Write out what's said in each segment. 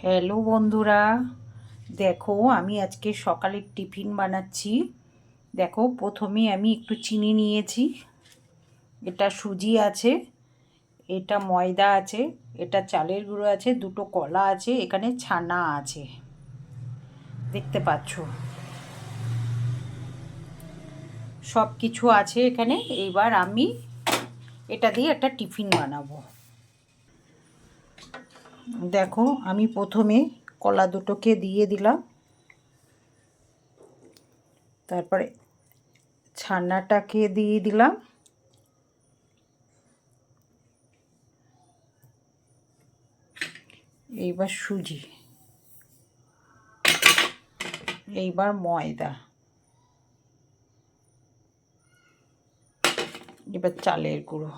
Hello বন্ধুরা, দেখো আমি আজকে সকালের টিফিন বানাচ্ছি। দেখো প্রথমে আমি একটু চিনি নিয়েছি, এটা সুজি আছে, এটা ময়দা আছে, এটা চালের গুঁড়ো আছে, দুটো কলা আছে, এখানে ছানা আছে, দেখতে পাচ্ছ সব কিছু আছে এখানে। এবার আমি এটা দিয়ে একটা টিফিন বানাবো। দেখো আমি প্রথমে কলা দুটোকে দিয়ে দিলাম, তারপরে ছানাটাকে দিয়ে দিলাম, এইবার সুজি, এইবার ময়দা, এবার চালের গুঁড়ো।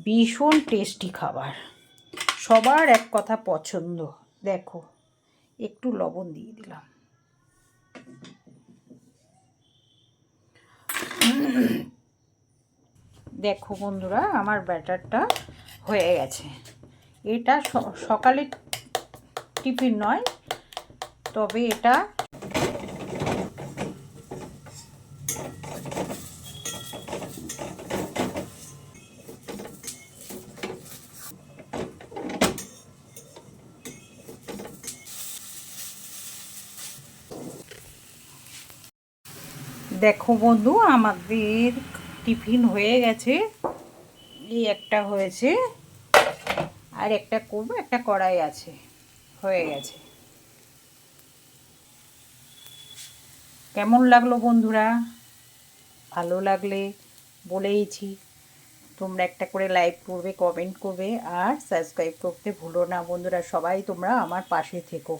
ভীষণ টেস্টি খাবার, সবার এক কথা পছন্দ। দেখো একটু লবণ দিয়ে দিলাম। দেখো বন্ধুরা, আমার ব্যাটারটা হয়ে গেছে। এটা সকালের টিফিন নয়, তবে এটা দেখো বন্ধু, আমাদের টিফিন হয়ে গেছে। এই একটা হয়েছে, আর একটা করবো, একটা কড়াই আছে, হয়ে গেছে। কেমন লাগলো বন্ধুরা? ভালো লাগলে বলেইছি, তোমরা একটা করে লাইক করবে, কমেন্ট করবে, আর সাবস্ক্রাইব করতে ভুলো না বন্ধুরা। সবাই তোমরা আমার পাশে থেকো।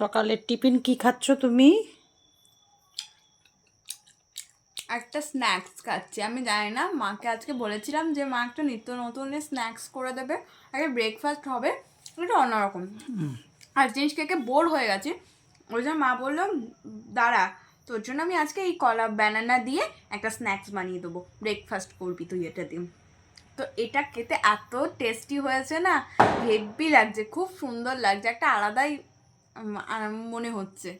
সকালের টিফিন কি খাচ্ছ তুমি? একটা স্ন্যাক্স খাচ্ছি। আমি জানি না, মাকে আজকে বলেছিলাম যে মা একটা নিত্য নতুন স্ন্যাক্স করে দেবে, আগে ব্রেকফাস্ট হবে এটা অন্যরকম। আর জিনিস খেয়ে বোর হয়ে গেছে, ওই জন্য মা বললো দাঁড়া, তোর জন্য আমি আজকে এই কলা ব্যানানা দিয়ে একটা স্ন্যাক্স বানিয়ে দেবো, ব্রেকফাস্ট করবি তুই এটা দিয়ে। তো এটা খেতে এত টেস্টি হয়েছে না, হেভি লাগছে, খুব সুন্দর লাগছে, একটা আলাদাই মনে হচ্ছে।